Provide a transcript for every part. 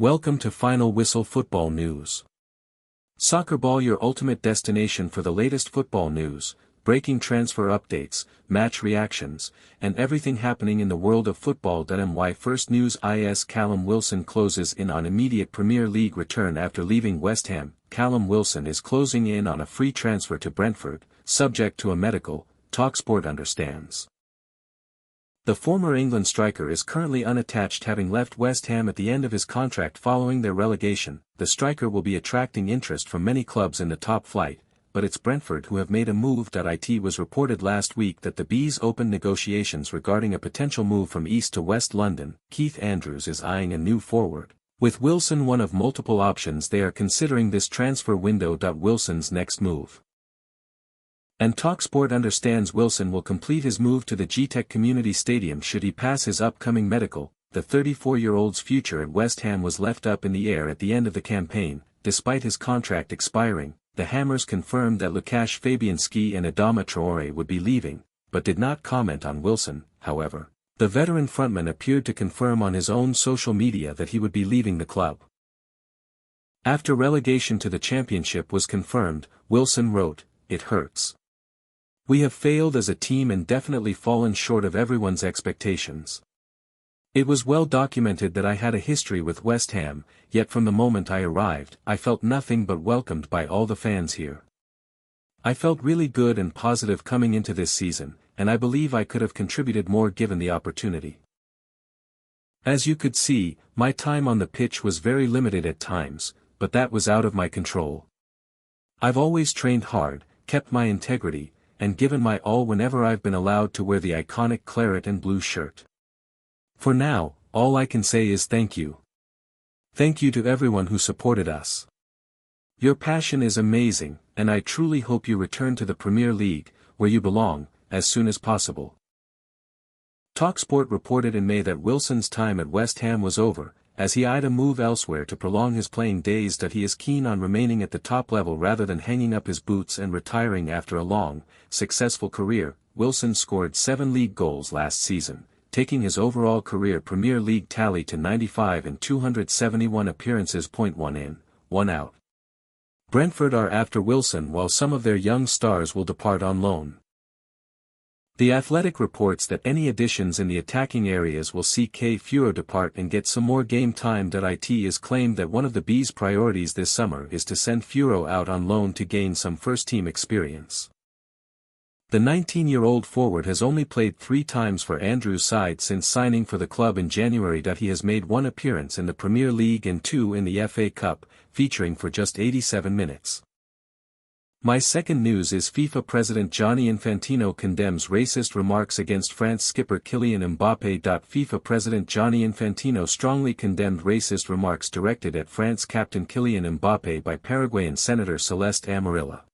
Welcome to Final Whistle Football News. Soccer Ball, your ultimate destination for the latest football news, breaking transfer updates, match reactions, and everything happening in the world of football. My first news is Callum Wilson closes in on immediate Premier League return after leaving West Ham. Callum Wilson is closing in on a free transfer to Brentford, subject to a medical, TalkSport understands. The former England striker is currently unattached, having left West Ham at the end of his contract following their relegation. The striker will be attracting interest from many clubs in the top flight, but it's Brentford who have made a move. It was reported last week that the Bees opened negotiations regarding a potential move from East to West London. Keith Andrews is eyeing a new forward. With Wilson one of multiple options, they are considering this transfer window. Wilson's next move. And TalkSport understands Wilson will complete his move to the GTEC Community Stadium should he pass his upcoming medical. The 34-year-old's future at West Ham was left up in the air at the end of the campaign. Despite his contract expiring, the Hammers confirmed that Łukasz Fabianski and Adama Traore would be leaving, but did not comment on Wilson. However, the veteran frontman appeared to confirm on his own social media that he would be leaving the club. After relegation to the Championship was confirmed, Wilson wrote, "It hurts. We have failed as a team and definitely fallen short of everyone's expectations. It was well documented that I had a history with West Ham, yet from the moment I arrived, I felt nothing but welcomed by all the fans here. I felt really good and positive coming into this season, and I believe I could have contributed more given the opportunity. As you could see, my time on the pitch was very limited at times, but that was out of my control. I've always trained hard, kept my integrity, and given my all whenever I've been allowed to wear the iconic claret and blue shirt. For now, all I can say is thank you. Thank you to everyone who supported us. Your passion is amazing, and I truly hope you return to the Premier League, where you belong, as soon as possible." TalkSport reported in May that Wilson's time at West Ham was over, as he eyed a move elsewhere to prolong his playing days. He is keen on remaining at the top level rather than hanging up his boots and retiring after a long, successful career. Wilson scored 7 league goals last season, taking his overall career Premier League tally to 95 in 271 appearances. 1 in, 1 out. Brentford are after Wilson while some of their young stars will depart on loan. The Athletic reports that any additions in the attacking areas will see Furo depart and get some more game time. It is claimed that one of the Bees' priorities this summer is to send Furo out on loan to gain some first-team experience. The 19-year-old forward has only played 3 times for Andrews' side since signing for the club in January. He has made 1 appearance in the Premier League and 2 in the FA Cup, featuring for just 87 minutes. My second news is FIFA President Gianni Infantino condemns racist remarks against France skipper Kylian Mbappé. FIFA President Gianni Infantino strongly condemned racist remarks directed at France captain Kylian Mbappé by Paraguayan Senator Celeste Amarilla.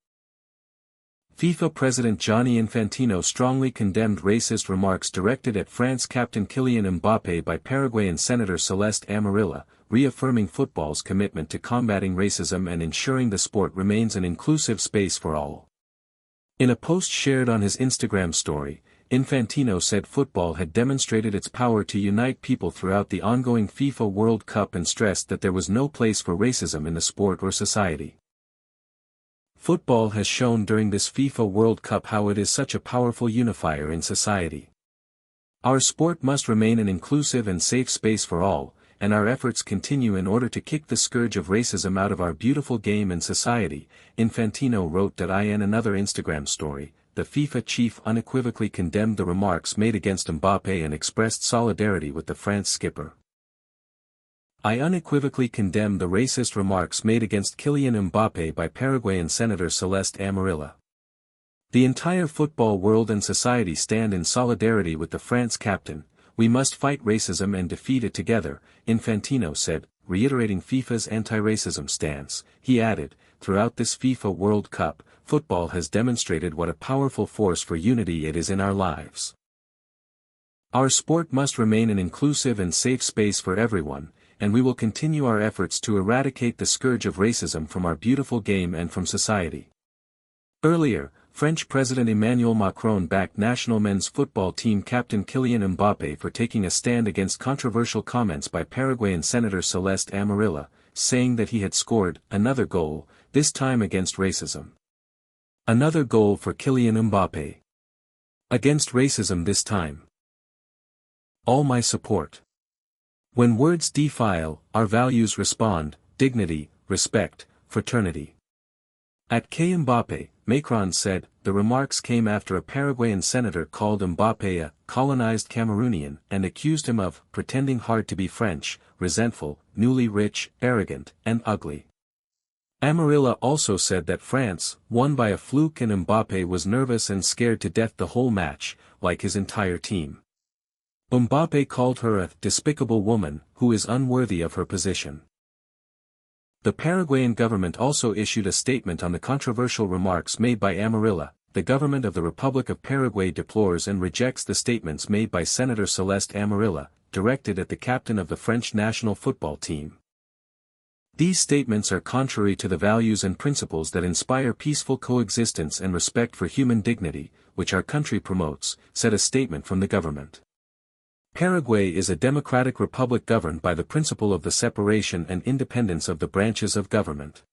FIFA President Gianni Infantino strongly condemned racist remarks directed at France captain Kylian Mbappé by Paraguayan Senator Celeste Amarilla, reaffirming football's commitment to combating racism and ensuring the sport remains an inclusive space for all. In a post shared on his Instagram story, Infantino said football had demonstrated its power to unite people throughout the ongoing FIFA World Cup and stressed that there was no place for racism in the sport or society. Football has shown during this FIFA World Cup how it is such a powerful unifier in society. Our sport must remain an inclusive and safe space for all, and our efforts continue in order to kick the scourge of racism out of our beautiful game and society, Infantino wrote. In another Instagram story, the FIFA chief unequivocally condemned the remarks made against Mbappé and expressed solidarity with the France skipper. "I unequivocally condemn the racist remarks made against Kylian Mbappé by Paraguayan Senator Celeste Amarilla. The entire football world and society stand in solidarity with the France captain. We must fight racism and defeat it together," Infantino said, reiterating FIFA's anti-racism stance. He added, "Throughout this FIFA World Cup, football has demonstrated what a powerful force for unity it is in our lives. Our sport must remain an inclusive and safe space for everyone, and we will continue our efforts to eradicate the scourge of racism from our beautiful game and from society." Earlier, French President Emmanuel Macron backed national men's football team captain Kylian Mbappé for taking a stand against controversial comments by Paraguayan Senator Celeste Amarilla, saying that he had scored another goal, this time against racism. Another goal for Kylian Mbappé. Against racism this time. All my support. When words defile, our values respond, dignity, respect, fraternity. At Mbappé, Macron said, the remarks came after a Paraguayan senator called Mbappé a colonized Cameroonian and accused him of pretending hard to be French, resentful, newly rich, arrogant, and ugly. Amarilla also said that France won by a fluke and Mbappé was nervous and scared to death the whole match, like his entire team. Mbappé called her a despicable woman who is unworthy of her position. The Paraguayan government also issued a statement on the controversial remarks made by Amarilla. The government of the Republic of Paraguay deplores and rejects the statements made by Senator Celeste Amarilla, directed at the captain of the French national football team. These statements are contrary to the values and principles that inspire peaceful coexistence and respect for human dignity, which our country promotes, said a statement from the government. Paraguay is a democratic republic governed by the principle of the separation and independence of the branches of government.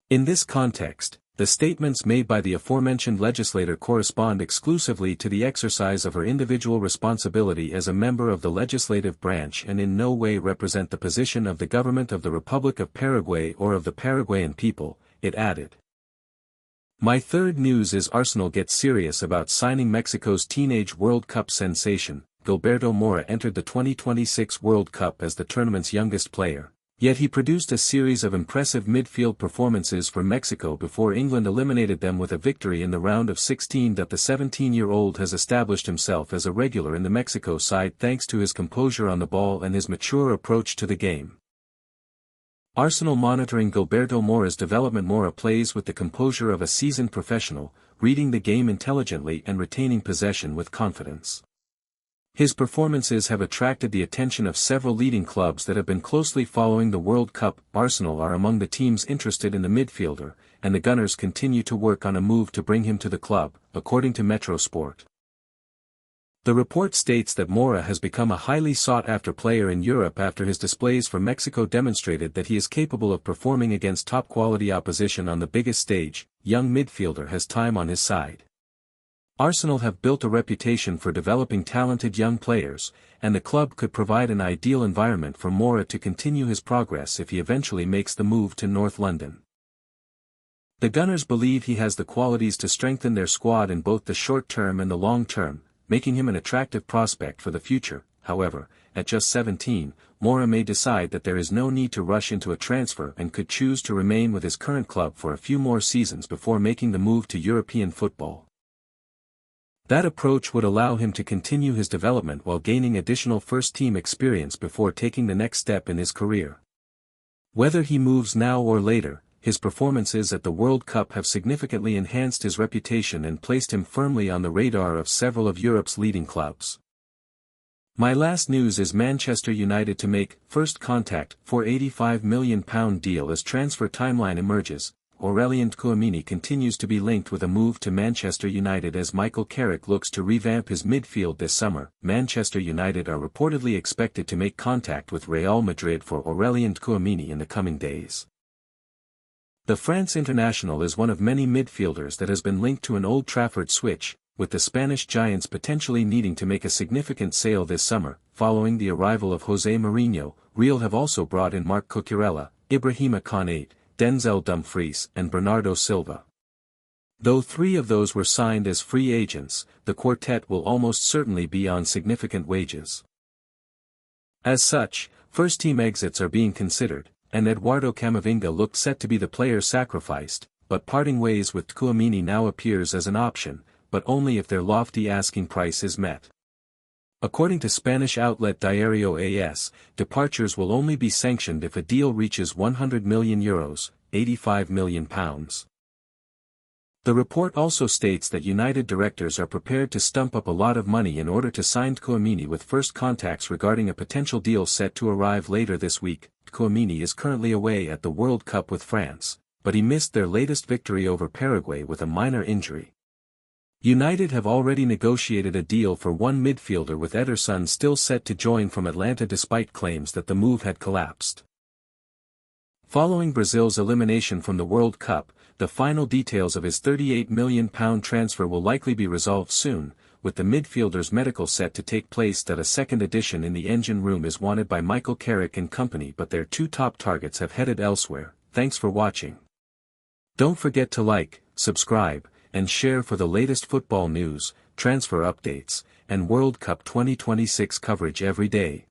In this context, the statements made by the aforementioned legislator correspond exclusively to the exercise of her individual responsibility as a member of the legislative branch and in no way represent the position of the government of the Republic of Paraguay or of the Paraguayan people, it added. My third news is Arsenal gets serious about signing Mexico's Teenage World Cup sensation. Gilberto Mora entered the 2026 World Cup as the tournament's youngest player, yet he produced a series of impressive midfield performances for Mexico before England eliminated them with a victory in the round of 16. The 17-year-old has established himself as a regular in the Mexico side thanks to his composure on the ball and his mature approach to the game. Arsenal monitoring Gilberto Mora's development. Mora plays with the composure of a seasoned professional, reading the game intelligently and retaining possession with confidence. His performances have attracted the attention of several leading clubs that have been closely following the World Cup. Arsenal are among the teams interested in the midfielder, and the Gunners continue to work on a move to bring him to the club, according to Metro Sport. The report states that Mora has become a highly sought-after player in Europe after his displays for Mexico demonstrated that he is capable of performing against top-quality opposition on the biggest stage. Young midfielder has time on his side. Arsenal have built a reputation for developing talented young players, and the club could provide an ideal environment for Mora to continue his progress if he eventually makes the move to North London. The Gunners believe he has the qualities to strengthen their squad in both the short term and the long term, making him an attractive prospect for the future. However, at just 17, Mora may decide that there is no need to rush into a transfer and could choose to remain with his current club for a few more seasons before making the move to European football. That approach would allow him to continue his development while gaining additional first-team experience before taking the next step in his career. Whether he moves now or later, his performances at the World Cup have significantly enhanced his reputation and placed him firmly on the radar of several of Europe's leading clubs. My last news is Manchester United to make first contact for £85 million deal as transfer timeline emerges. Aurelien Tchouameni continues to be linked with a move to Manchester United as Michael Carrick looks to revamp his midfield this summer. Manchester United are reportedly expected to make contact with Real Madrid for Aurelien Tchouameni in the coming days. The France international is one of many midfielders that has been linked to an Old Trafford switch, with the Spanish giants potentially needing to make a significant sale this summer. Following the arrival of José Mourinho, Real have also brought in Marc Cucurella, Ibrahima Konate, Denzel Dumfries and Bernardo Silva. Though three of those were signed as free agents, the quartet will almost certainly be on significant wages. As such, first-team exits are being considered, and Eduardo Camavinga looked set to be the player sacrificed, but parting ways with Tchouameni now appears as an option, but only if their lofty asking price is met. According to Spanish outlet Diario AS, departures will only be sanctioned if a deal reaches €100 million, £85 million. The report also states that United directors are prepared to stump up a lot of money in order to sign Tchouameni, with first contacts regarding a potential deal set to arrive later this week. Tchouameni is currently away at the World Cup with France, but he missed their latest victory over Paraguay with a minor injury. United have already negotiated a deal for one midfielder with Ederson still set to join from Atlanta despite claims that the move had collapsed. Following Brazil's elimination from the World Cup, the final details of his £38 million transfer will likely be resolved soon, with the midfielder's medical set to take place that a second edition in the engine room is wanted by Michael Carrick and company, but their two top targets have headed elsewhere. Thanks for watching. Don't forget to like, subscribe, and share for the latest football news, transfer updates, and World Cup 2026 coverage every day.